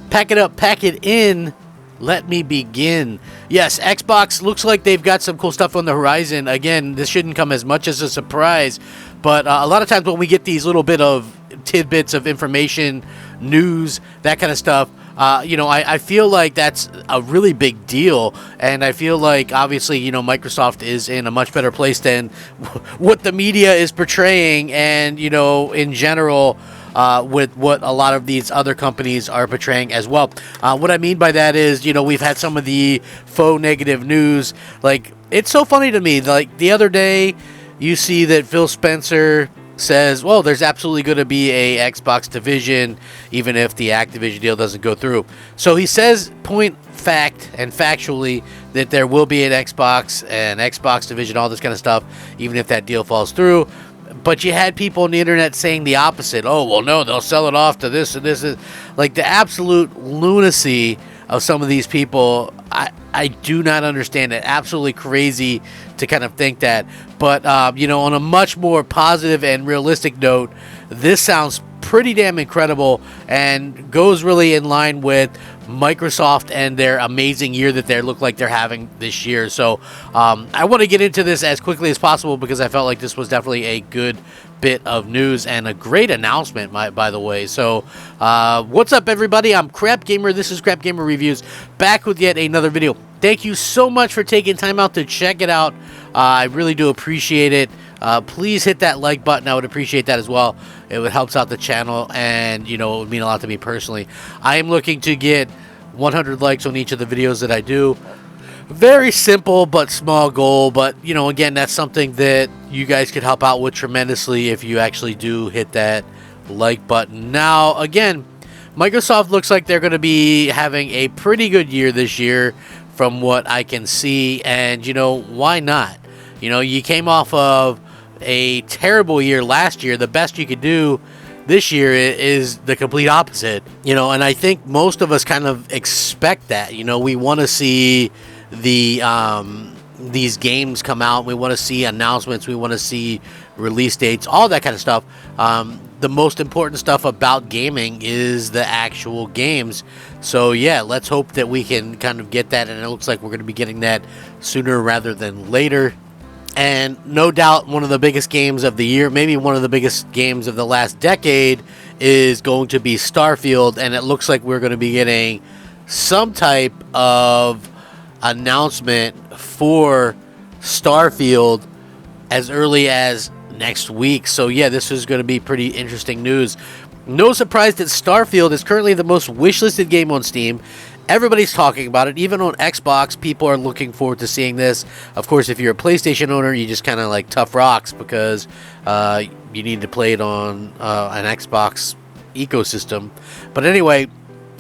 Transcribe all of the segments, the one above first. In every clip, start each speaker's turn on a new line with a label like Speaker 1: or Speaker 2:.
Speaker 1: Pack it up, pack it in. Let me begin. Yes, Xbox looks like they've got some cool stuff on the horizon. Again, this shouldn't come as much as a surprise, but a lot of times when we get these little bit of tidbits of information, news, that kind of stuff, I feel like that's a really big deal, and I feel like obviously, Microsoft is in a much better place than what the media is portraying, and, in general, with what a lot of these other companies are portraying as well. What I mean by that is, we've had some of the faux negative news. Like, it's so funny to me. Like, the other day, you see that Phil Spencer says, well, there's absolutely going to be a Xbox division, even if the Activision deal doesn't go through. So he says, point fact and factually, that there will be an Xbox division, all this kind of stuff, even if that deal falls through. But you had people on the internet saying the opposite. Oh, well, no, they'll sell it off to this and this. Like, the absolute lunacy of some of these people, I do not understand it. Absolutely crazy to kind of think that. But, on a much more positive and realistic note, this sounds pretty damn incredible and goes really in line with Microsoft and their amazing year that they look like they're having this year. So I want to get into this as quickly as possible because I felt like this was definitely a good bit of news and a great announcement, by the way. So what's up, everybody? I'm Crap Gamer. This is Crap Gamer Reviews, back with yet another video. Thank you so much for taking time out to check it out. I really do appreciate it. Please hit that like button. I would appreciate that as well. It helps out the channel, and it would mean a lot to me personally. I am looking to get 100 likes on each of the videos that I do. Very simple but small goal, but again, that's something that you guys could help out with tremendously if you actually do hit that like button. Now, again, Microsoft looks like they're going to be having a pretty good year this year from what I can see, and why not? You came off of a terrible year last year. The best you could do this year is the complete opposite, and I think most of us kind of expect that. We want to see these games come out. We want to see announcements. We want to see release dates, all that kind of stuff. The most important stuff about gaming is the actual games. So yeah, let's hope that we can kind of get that, and it looks like we're going to be getting that sooner rather than later. And no doubt one of the biggest games of the year, maybe one of the biggest games of the last decade, is going to be Starfield, and it looks like we're going to be getting some type of announcement for Starfield as early as next week. So yeah, this is going to be pretty interesting news. No surprise that Starfield is currently the most wishlisted game on Steam. Everybody's talking about it. Even on Xbox, people are looking forward to seeing this. Of course, if you're a PlayStation owner, you just kind of like tough rocks because you need to play it on an Xbox ecosystem. But anyway,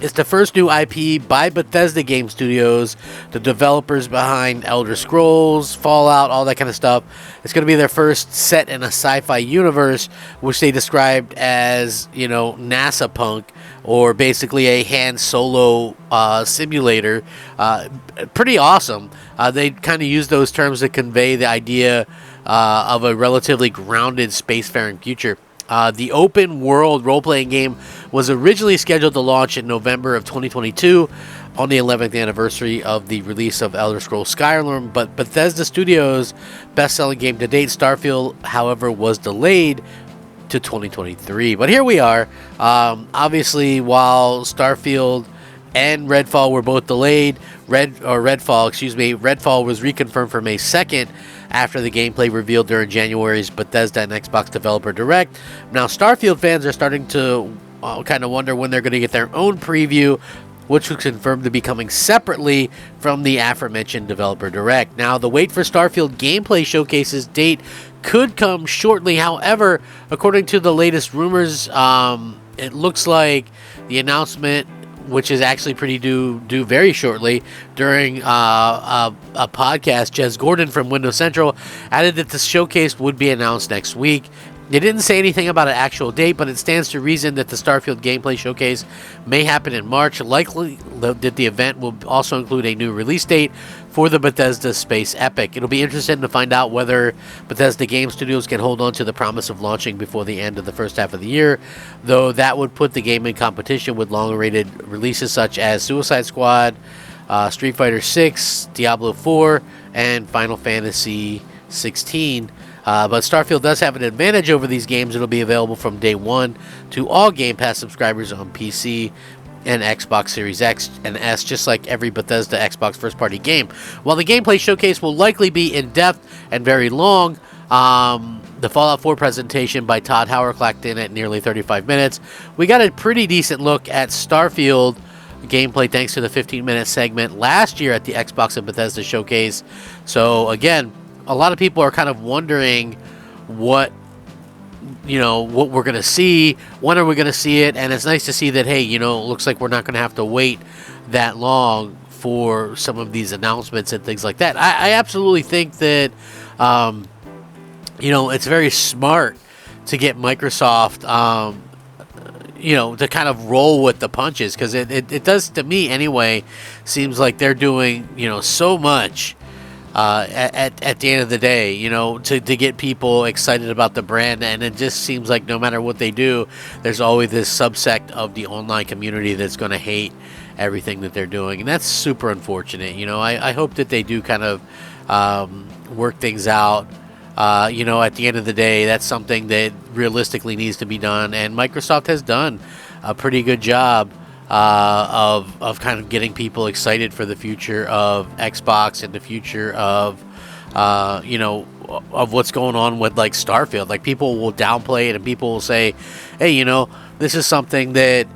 Speaker 1: it's the first new IP by Bethesda Game Studios, the developers behind Elder Scrolls, Fallout, all that kind of stuff. It's going to be their first set in a sci-fi universe, which they described as, NASA punk, or basically a Han Solo simulator. Pretty awesome. They kind of use those terms to convey the idea of a relatively grounded spacefaring future. The open world role-playing game was originally scheduled to launch in November of 2022 on the 11th anniversary of the release of Elder Scrolls Skyrim, but Bethesda Studios' best-selling game to date, Starfield, however, was delayed to 2023. But here we are. Obviously, while Starfield and Redfall were both delayed, Redfall was reconfirmed for May 2nd after the gameplay revealed during January's Bethesda and Xbox Developer Direct. Now, Starfield fans are starting to kind of wonder when they're going to get their own preview, which was confirmed to be coming separately from the aforementioned Developer Direct. Now, the wait for Starfield gameplay showcases date could come shortly. However, according to the latest rumors, it looks like the announcement, which is actually pretty due very shortly, during a podcast, Jez Gordon from Windows Central added that the showcase would be announced next week. They didn't say anything about an actual date, but it stands to reason that the Starfield gameplay showcase may happen in March. Likely that the event will also include a new release date for the Bethesda Space Epic. It'll be interesting to find out whether Bethesda Game Studios can hold on to the promise of launching before the end of the first half of the year, though that would put the game in competition with long-awaited releases such as Suicide Squad, Street Fighter 6, Diablo 4, and Final Fantasy 16. But Starfield does have an advantage over these games. It'll be available from day one to all Game Pass subscribers on PC and Xbox Series X and S, just like every Bethesda Xbox first-party game. While the gameplay showcase will likely be in-depth and very long, the Fallout 4 presentation by Todd Howard clocked in at nearly 35 minutes. We got a pretty decent look at Starfield gameplay thanks to the 15-minute segment last year at the Xbox and Bethesda showcase. So, again, a lot of people are kind of wondering what we're going to see, when are we going to see it, and it's nice to see that, hey, it looks like we're not going to have to wait that long for some of these announcements and things like that. I absolutely think that, it's very smart to get Microsoft, to kind of roll with the punches, because it does, to me anyway, seems like they're doing, so much at the end of the day, to get people excited about the brand. And it just seems like no matter what they do, there's always this subsect of the online community that's going to hate everything that they're doing. And that's super unfortunate. I hope that they do kind of work things out. At the end of the day, that's something that realistically needs to be done. And Microsoft has done a pretty good job of kind of getting people excited for the future of Xbox and the future of what's going on with like Starfield. Like, people will downplay it and people will say, hey, this is something that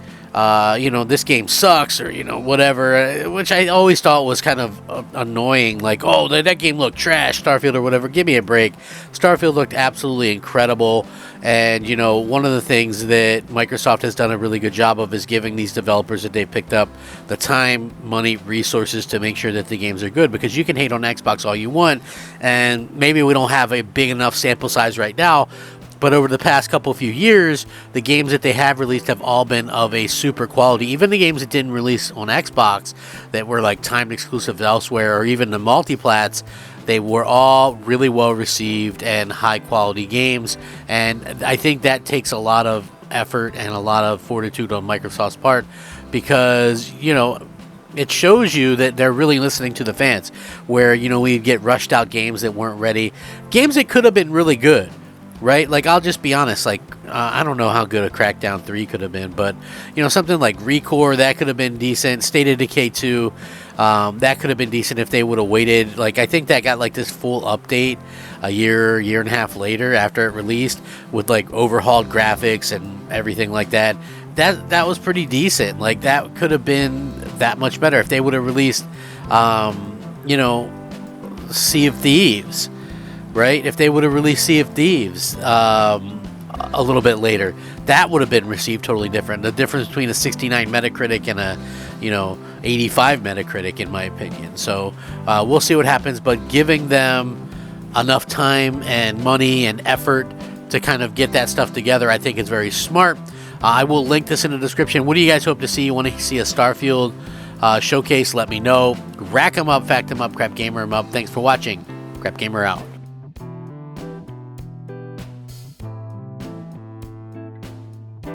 Speaker 1: this game sucks, or whatever, which I always thought was kind of annoying. Like, oh, that game looked trash, Starfield or whatever. Give me a break. Starfield looked absolutely incredible. And, one of the things that Microsoft has done a really good job of is giving these developers that they picked up the time, money, resources to make sure that the games are good. Because you can hate on Xbox all you want, and maybe we don't have a big enough sample size right now, but over the past few years, the games that they have released have all been of a super quality. Even the games that didn't release on Xbox that were like timed exclusive elsewhere, or even the multiplats, they were all really well received and high quality games. And I think that takes a lot of effort and a lot of fortitude on Microsoft's part, because, it shows you that they're really listening to the fans, where, we get rushed out games that weren't ready, games that could have been really good. Right? Like, I'll just be honest, like, I don't know how good a Crackdown 3 could have been, but, something like Recore, that could have been decent. State of Decay 2, that could have been decent if they would have waited. Like, I think that got, like, this full update a year and a half later after it released, with, like, overhauled graphics and everything like that. That was pretty decent. Like, that could have been that much better if they would have released, Sea of Thieves. Right? If they would have released Sea of Thieves a little bit later, that would have been received totally different. The difference between a 69 Metacritic and a 85 Metacritic, in my opinion. So we'll see what happens, but giving them enough time and money and effort to kind of get that stuff together, I think is very smart. I will link this in the description. What do you guys hope to see? You want to see a Starfield showcase? Let me know. Rack 'em up, fact 'em up, Crap Gamer 'em up. Thanks for watching. Crap Gamer out.